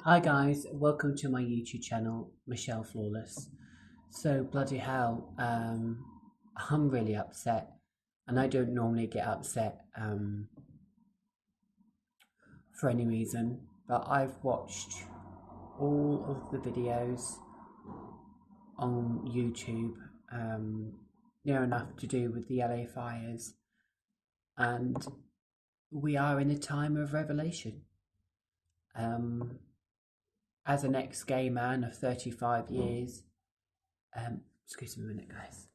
Hi guys, welcome to my YouTube channel, Michelle Flawless. So bloody hell, I'm really upset, and I don't normally get upset for any reason, but I've watched all of the videos on YouTube, near enough to do with the LA fires, and we are in a time of revelation. Um, as an ex-gay man of 35 years, excuse me a minute, guys.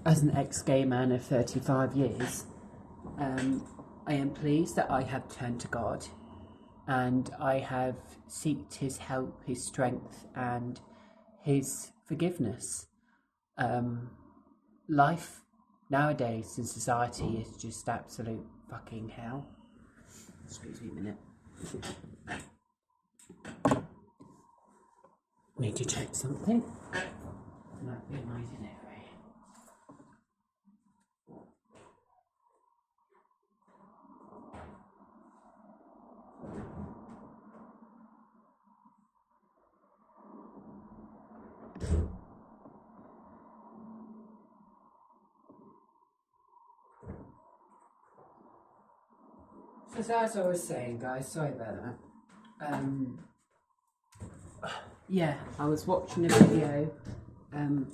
As an ex-gay man of 35 years, I am pleased that I have turned to God and I have sought His help, His strength, and His forgiveness. Life nowadays in society is just absolute fucking hell. Excuse me a minute. Need to check something. Might be a noise in it. So as I was saying, guys, sorry about that. Yeah, I was watching a video on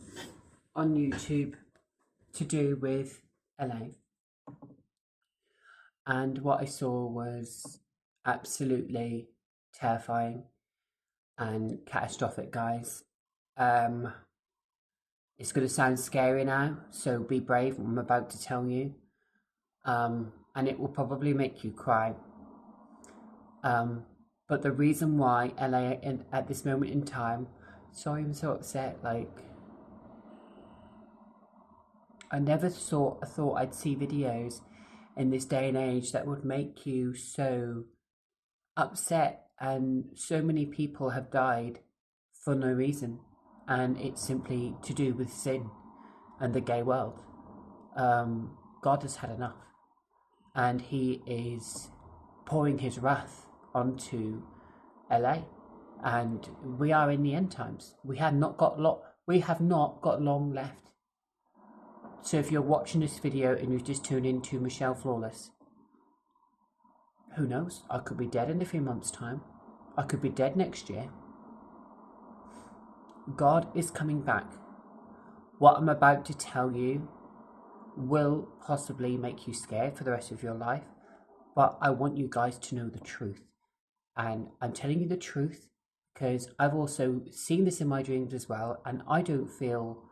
YouTube to do with LA, and what I saw was absolutely terrifying and catastrophic, guys. It's going to sound scary now, so be brave. I'm about to tell you, and it will probably make you cry. But the reason why LA at this moment in time, sorry, I'm so upset. Like, I never thought I'd see videos in this day and age that would make you so upset, and so many people have died for no reason, and it's simply to do with sin and the gay world. God has had enough, and He is pouring His wrath onto LA, and we are in the end times. We have not got long left. So if you're watching this video and you've just tuned into Michelle Flawless, who knows? I could be dead in a few months' time. I could be dead next year. God is coming back. What I'm about to tell you will possibly make you scared for the rest of your life, but I want you guys to know the truth. And I'm telling you the truth because I've also seen this in my dreams as well, and I don't feel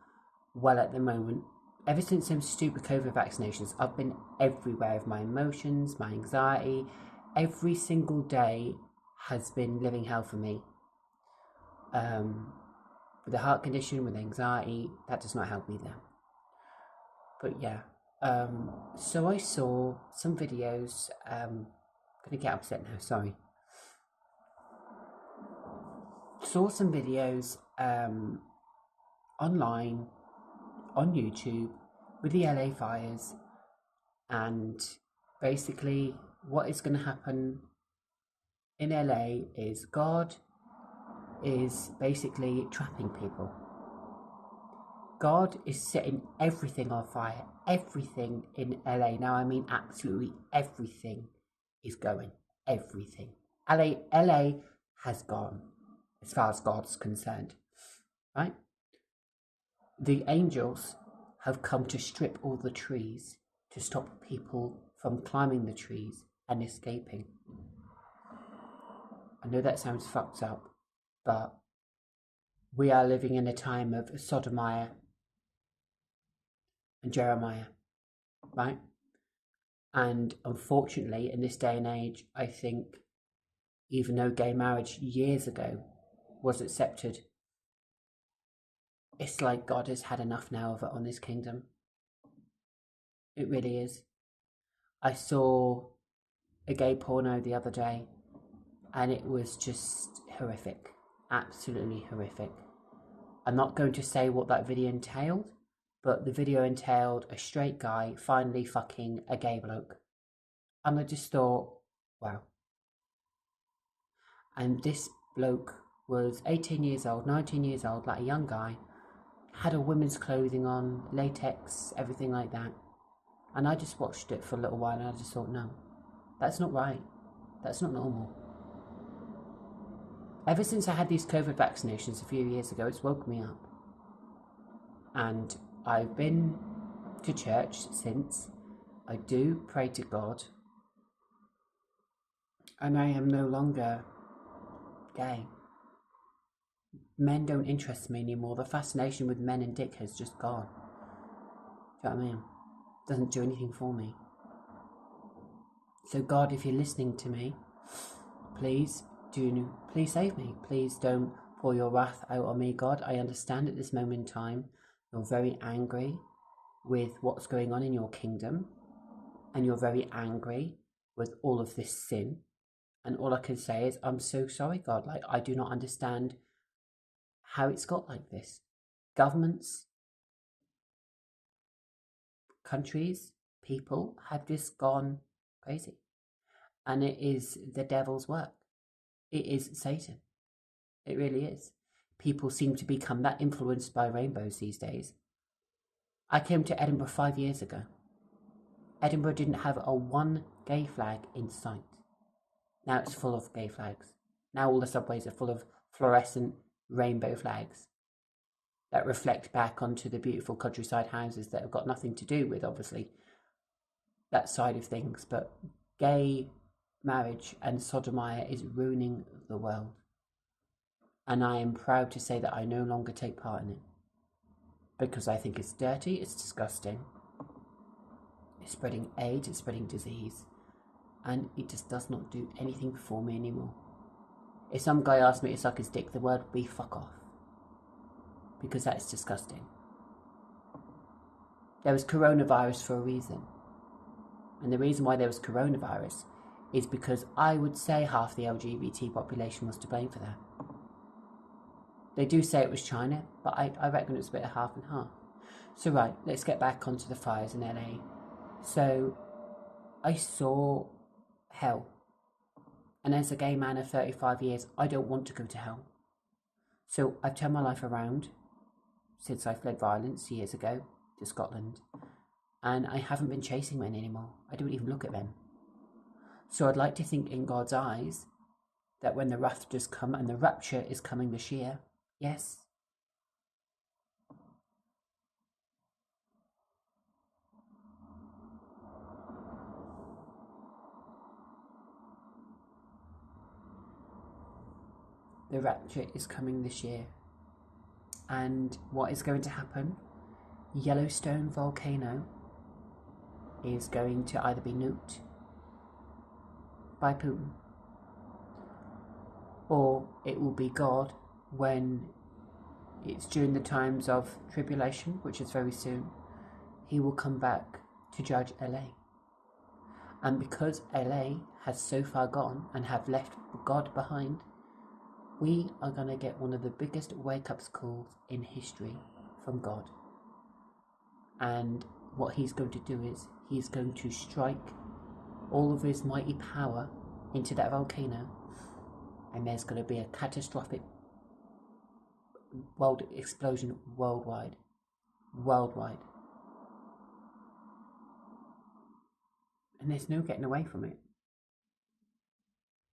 well at the moment. Ever since them stupid COVID vaccinations, I've been everywhere with my emotions, my anxiety. Every single day has been living hell for me. With a heart condition, with anxiety, that does not help either. But yeah, so I saw some videos. I'm gonna get upset now. Sorry. Saw some videos online on YouTube with the LA fires, and basically what is going to happen in LA is God is basically trapping people. God is setting everything on fire. Everything in LA, now I mean absolutely everything, is going. Everything. LA has gone as far as God's concerned, right? The angels have come to strip all the trees to stop people from climbing the trees and escaping. I know that sounds fucked up, but we are living in a time of Sodomiah and Jeremiah, right? And unfortunately, in this day and age, I think even though gay marriage years ago was accepted, it's like God has had enough now of it on this kingdom. It really is. I saw a gay porno the other day, and it was just horrific. Absolutely horrific. I'm not going to say what that video entailed, but the video entailed a straight guy finally fucking a gay bloke. And I just thought, wow. And this bloke was 18 years old, 19 years old, like a young guy, had a women's clothing on, latex, everything like that. And I just watched it for a little while and I just thought, no, that's not right. That's not normal. Ever since I had these COVID vaccinations a few years ago, it's woke me up. And I've been to church since. I do pray to God. And I am no longer gay. Men don't interest me anymore. The fascination with men and dick has just gone. Do you know what I mean? Doesn't do anything for me. So God, if you're listening to me, please save me. Please don't pour your wrath out on me, God. I understand at this moment in time you're very angry with what's going on in your kingdom, and you're very angry with all of this sin. And all I can say is, I'm so sorry, God. Like, I do not understand how it's got like this. Governments, countries, people have just gone crazy. And it is the devil's work. It is Satan. It really is. People seem to become that influenced by rainbows these days. I came to Edinburgh 5 years ago. Edinburgh didn't have a one gay flag in sight. Now it's full of gay flags. Now all the subways are full of fluorescent rainbow flags that reflect back onto the beautiful countryside houses that have got nothing to do with, obviously, that side of things. But gay marriage and sodomia is ruining the world. And I am proud to say that I no longer take part in it. Because I think it's dirty, it's disgusting. It's spreading AIDS, it's spreading disease. And it just does not do anything for me anymore. If some guy asked me to suck his dick, the word would be fuck off. Because that's disgusting. There was coronavirus for a reason. And the reason why there was coronavirus is because I would say half the LGBT population was to blame for that. They do say it was China, but I reckon it's a bit of half and half. So right, let's get back onto the fires in LA. So I saw hell. And as a gay man of 35 years, I don't want to go to hell. So I've turned my life around since I fled violence years ago to Scotland. And I haven't been chasing men anymore. I don't even look at them. So I'd like to think in God's eyes that when the wrath does come, and the rapture is coming this year, yes, the rapture is coming this year. And what is going to happen? Yellowstone volcano is going to either be nuked by Putin, or it will be God when it's during the times of tribulation, which is very soon. He will come back to judge LA. And because LA has so far gone and have left God behind, we are going to get one of the biggest wake-up calls in history from God. And what he's going to do is he's going to strike all of his mighty power into that volcano, and there's going to be a catastrophic world explosion worldwide. And there's no getting away from it.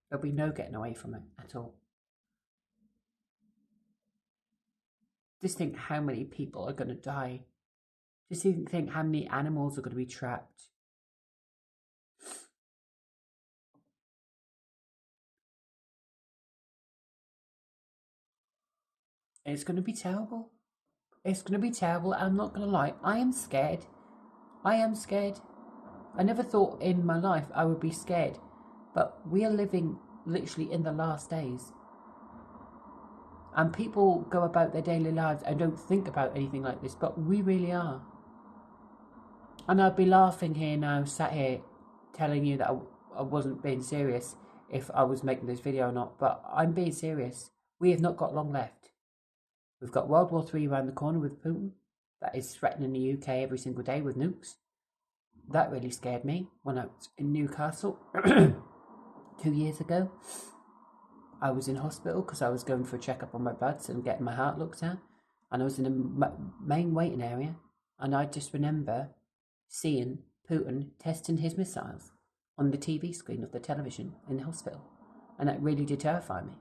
There'll be no getting away from it at all. Just think how many people are going to die. Just think how many animals are going to be trapped. It's going to be terrible. It's going to be terrible. I'm not going to lie. I am scared. I never thought in my life I would be scared. But we are living literally in the last days. And people go about their daily lives and don't think about anything like this. But we really are. And I'd be laughing here now, sat here, telling you that I wasn't being serious if I was making this video or not. But I'm being serious. We have not got long left. We've got World War III around the corner with Putin. That is threatening the UK every single day with nukes. That really scared me when I was in Newcastle 2 years ago. I was in hospital because I was going for a checkup on my bloods and getting my heart looked at. And I was in a main waiting area. And I just remember seeing Putin testing his missiles on the TV screen of the television in the hospital. And that really did terrify me.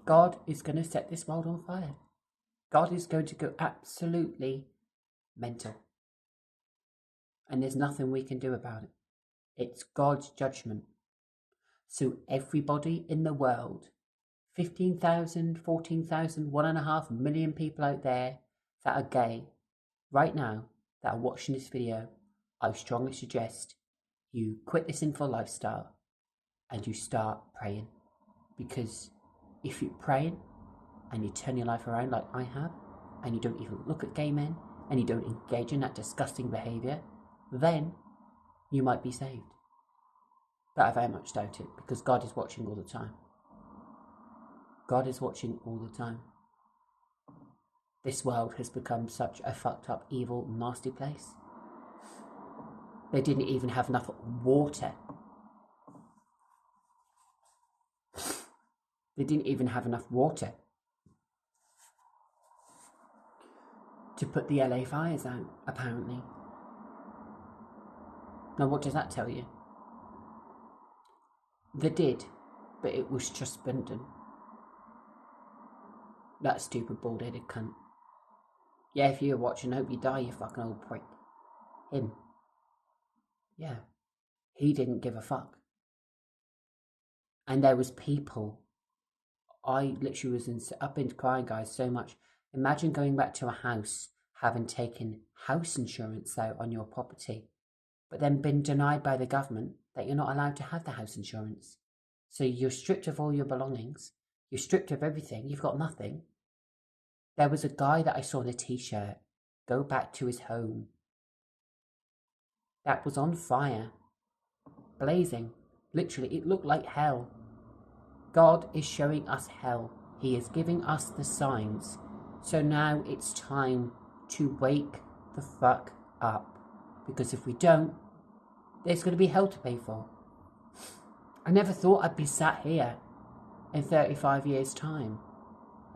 God is going to set this world on fire. God is going to go absolutely mental. And there's nothing we can do about it. It's God's judgment. So everybody in the world, 15,000, 14,000, 1.5 million people out there that are gay right now, that are watching this video, I strongly suggest you quit this sinful lifestyle and you start praying. Because if you're praying and you turn your life around like I have, and you don't even look at gay men, and you don't engage in that disgusting behaviour, then you might be saved. But I very much doubt it, because God is watching all the time. God is watching all the time. This world has become such a fucked up, evil, nasty place. They didn't even have enough water. They didn't even have enough water to put the LA fires out, apparently. Now, what does that tell you? They did, but it was just Brendan. That stupid bald-headed cunt. Yeah, if you're watching, I hope you die, you fucking old prick. Him. Yeah. He didn't give a fuck. And there was people. I literally was up into crying, guys, so much. Imagine going back to a house, having taken house insurance out on your property, but then been denied by the government that you're not allowed to have the house insurance. So you're stripped of all your belongings. You're stripped of everything. You've got nothing. There was a guy that I saw in a t-shirt go back to his home that was on fire, blazing. Literally, it looked like hell. God is showing us hell. He is giving us the signs. So now it's time to wake the fuck up. Because if we don't, there's going to be hell to pay for. I never thought I'd be sat here in 35 years' time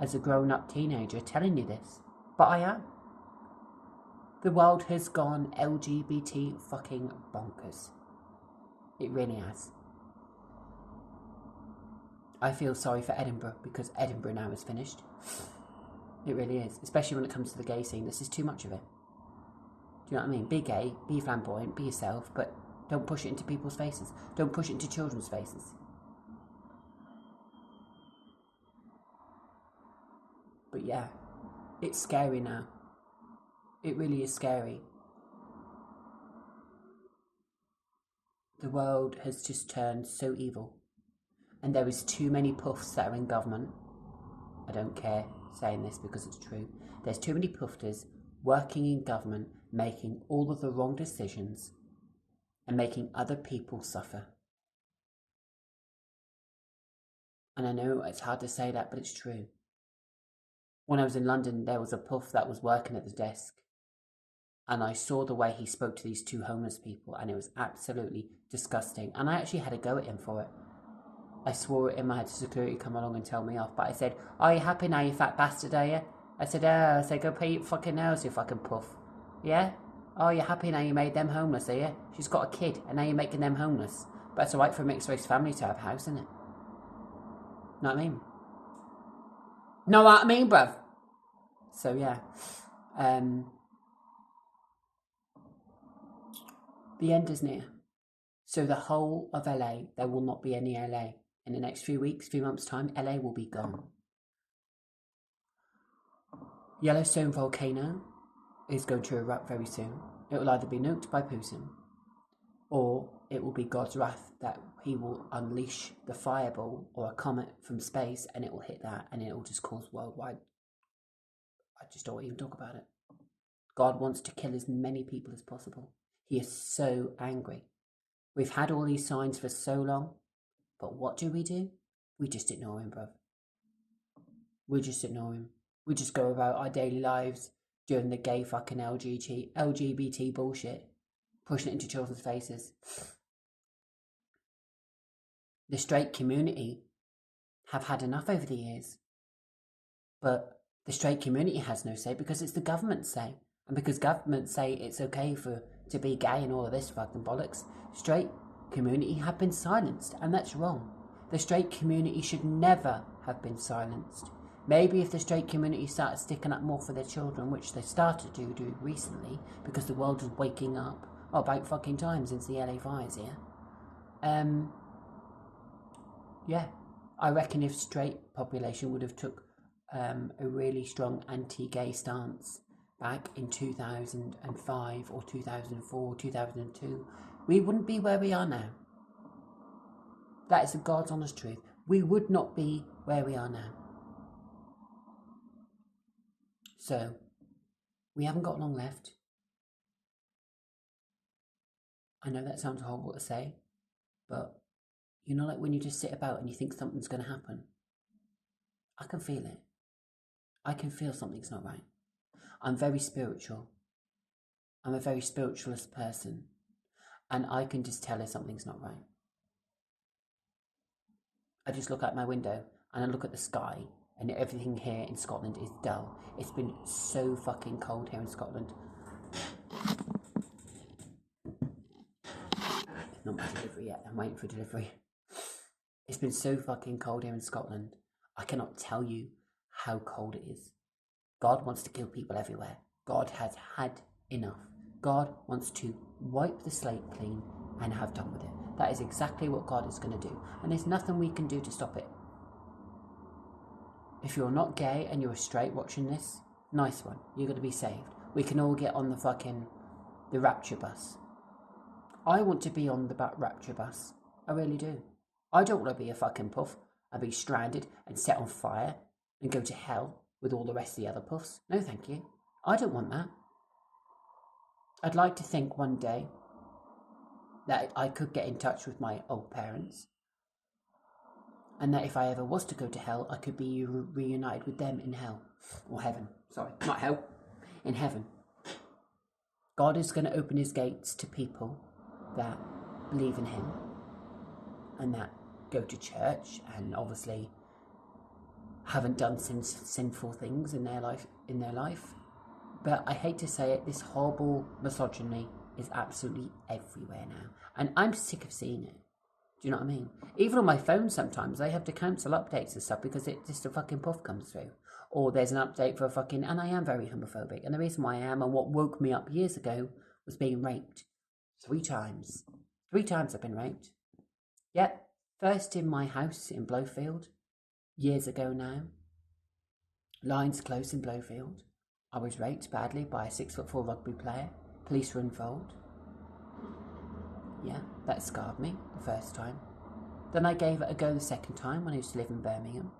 as a grown-up teenager telling you this. But I am. The world has gone LGBT fucking bonkers. It really has. I feel sorry for Edinburgh because Edinburgh now is finished. It really is. Especially when it comes to the gay scene. This is too much of it. Do you know what I mean? Be gay, be flamboyant, be yourself, but don't push it into people's faces. Don't push it into children's faces. But yeah, it's scary now. It really is scary. The world has just turned so evil. And there is too many puffs that are in government. I don't care saying this because it's true. There's too many pufters working in government, making all of the wrong decisions and making other people suffer. And I know it's hard to say that, but it's true. When I was in London, there was a puff that was working at the desk. And I saw the way he spoke to these two homeless people, and it was absolutely disgusting. And I actually had a go at him for it. I swore it in my head to security come along and tell me off. But I said, "Are you happy now, you fat bastard, are you?" I said, go pay your fucking nails, you fucking puff. Yeah? Oh, you're happy now you made them homeless, are you? She's got a kid, and now you're making them homeless. But it's alright for a mixed-race family to have a house, isn't it? Know what I mean? Know what I mean, bruv? So, yeah. The end is near. So the whole of LA, there will not be any LA. In the next few weeks, few months' time, LA will be gone. Yellowstone volcano is going to erupt very soon. It will either be nuked by Putin, or it will be God's wrath that he will unleash the fireball or a comet from space, and it will hit that, and it will just cause worldwide. I just don't even talk about it. God wants to kill as many people as possible. He is so angry. We've had all these signs for so long, but what do? We just ignore him, bruv. We just ignore him. We just go about our daily lives doing the gay fucking LGBT bullshit, pushing it into children's faces. The straight community have had enough over the years, but the straight community has no say because it's the government's say, and because governments say it's okay to be gay and all of this fucking bollocks, straight community have been silenced, and that's wrong. The straight community should never have been silenced. Maybe if the straight community started sticking up more for their children, which they started to do recently, because the world is waking up, about fucking time since the LA fires here. Yeah, I reckon if straight population would have took a really strong anti-gay stance back in 2005 or 2004, 2002, we wouldn't be where we are now. That is the God's honest truth. We would not be where we are now. So, we haven't got long left. I know that sounds horrible to say, but you know, like when you just sit about and you think something's going to happen. I can feel it. I can feel something's not right. I'm very spiritual. I'm a very spiritualist person, and I can just tell if something's not right. I just look out my window and I look at the sky, and everything here in Scotland is dull. It's been so fucking cold here in Scotland. It's not my delivery yet. I'm waiting for delivery. It's been so fucking cold here in Scotland. I cannot tell you how cold it is. God wants to kill people everywhere. God has had enough. God wants to wipe the slate clean and have done with it. That is exactly what God is going to do. And there's nothing we can do to stop it. If you're not gay and you're straight watching this, nice one. You're going to be saved. We can all get on the Rapture bus. I want to be on the Rapture bus. I really do. I don't want to be a fucking puff and be stranded and set on fire and go to hell with all the rest of the other puffs. No, thank you. I don't want that. I'd like to think one day that I could get in touch with my old parents, and that if I ever was to go to hell, I could be reunited with them in hell. Or heaven. Sorry, not hell. In heaven. God is going to open his gates to people that believe in him and that go to church and obviously haven't done sinful things in their life. But I hate to say it, this horrible misogyny is absolutely everywhere now. And I'm sick of seeing it. Do you know what I mean? Even on my phone sometimes, I have to cancel updates and stuff because it just a fucking puff comes through. Or there's an update for a fucking... And I am very homophobic. And the reason why I am, and what woke me up years ago, was being raped. 3 times. 3 times I've been raped. Yep. First in my house in Blowfield. Years ago now. Lines close in Blowfield. I was raped badly by a 6'4" rugby player. Police were involved. Yeah, that scarred me the first time. Then I gave it a go the second time when I used to live in Birmingham.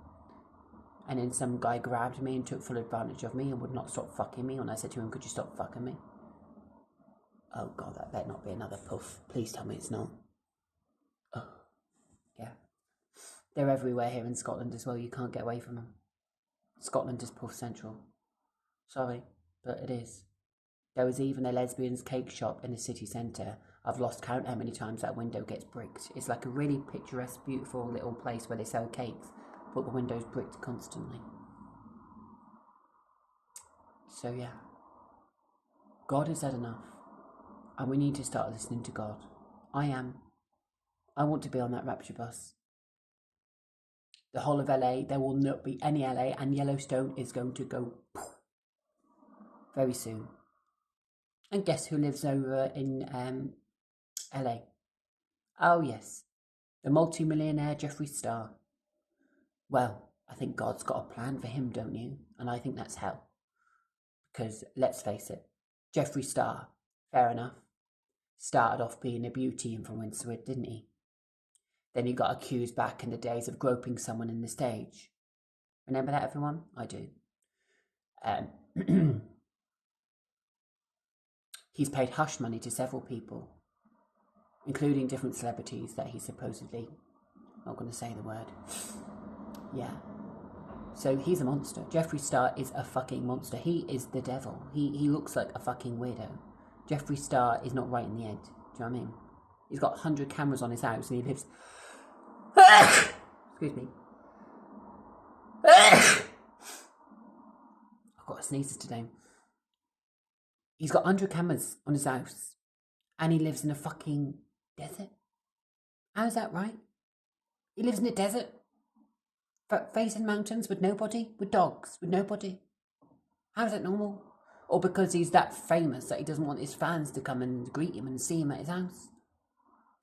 And then some guy grabbed me and took full advantage of me and would not stop fucking me. And I said to him, could you stop fucking me? Oh God, that better not be another puff. Please tell me it's not. Oh, yeah. They're everywhere here in Scotland as well. You can't get away from them. Scotland is puff central. Sorry, but it is. There was even a lesbian's cake shop in the city centre. I've lost count how many times that window gets bricked. It's like a really picturesque, beautiful little place where they sell cakes, but the window's bricked constantly. So yeah, God has had enough, and we need to start listening to God. I am. I want to be on that Rapture bus. The whole of LA, there will not be any LA, and Yellowstone is going to go very soon. And guess who lives over in LA? Oh yes, the multi-millionaire Jeffree Star. Well, I think God's got a plan for him, don't you? And I think that's hell. Because let's face it, Jeffree Star, fair enough, started off being a beauty influencer, didn't he? Then he got accused back in the days of groping someone in the stage. Remember that, everyone? I do. He's paid hush money to several people, including different celebrities that he supposedly... I'm not going to say the word. Yeah. So he's a monster. Jeffree Star is a fucking monster. He is the devil. He looks like a fucking weirdo. Jeffree Star is not right in the head. Do you know what I mean? He's got 100 cameras on his house and he lives... Excuse me. I've got a sneeze today. He's got 100 cameras on his house and he lives in a fucking desert. How's that right? He lives in a desert, facing mountains with nobody, with dogs, with nobody. How's that normal? Or because he's that famous that he doesn't want his fans to come and greet him and see him at his house?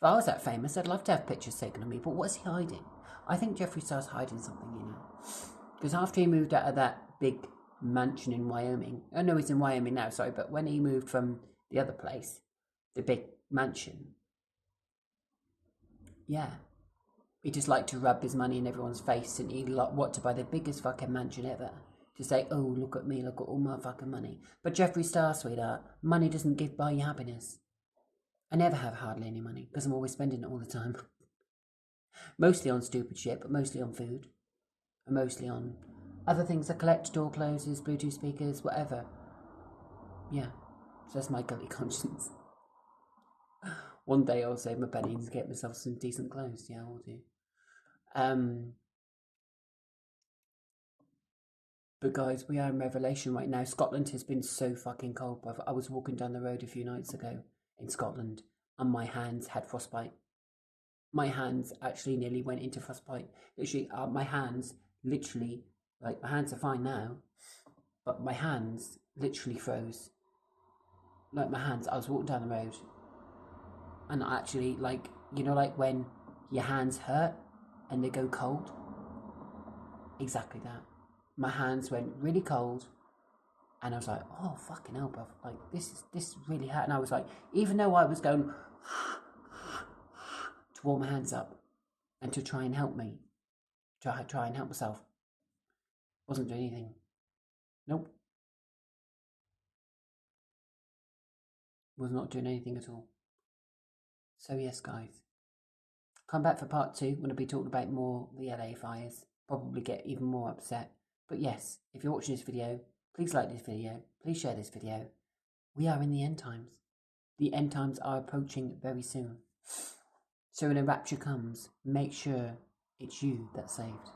If I was that famous, I'd love to have pictures taken of me, but what's he hiding? I think Jeffree Star's hiding something, you know. Because after he moved out of that big mansion in Wyoming, I know he's in Wyoming now, sorry, but when he moved from the other place, the big mansion, yeah, he just liked to rub his money in everyone's face and he wanted to buy the biggest fucking mansion ever. To say, oh, look at me, look at all my fucking money. But Jeffree Star, sweetheart, money doesn't buy you happiness. I never have hardly any money because I'm always spending it all the time. Mostly on stupid shit, but mostly on food. And mostly on other things I collect, door closes, Bluetooth speakers, whatever. Yeah, so that's my guilty conscience. One day I'll save my pennies and get myself some decent clothes. Yeah, I will do. But guys, we are in Revelation right now. Scotland has been so fucking cold. I was walking down the road a few nights ago in Scotland and my hands had frostbite. My hands actually nearly went into frostbite. Literally, my hands literally, like my hands are fine now, but my hands literally froze. Like my hands, I was walking down the road and I actually, like, you know, like when your hands hurt and they go cold? Exactly that. My hands went really cold and I was like, oh, fucking hell, bruv. Like, this really hurt. And I was like, even though I was going to warm my hands up and to try and help me, try and help myself, wasn't doing anything. Nope. Was not doing anything at all. So yes, guys. Come back for part 2. I'm going to be talking about more the LA fires. Probably get even more upset. But yes, if you're watching this video, please like this video. Please share this video. We are in the end times. The end times are approaching very soon. So when a rapture comes, make sure it's you that's saved.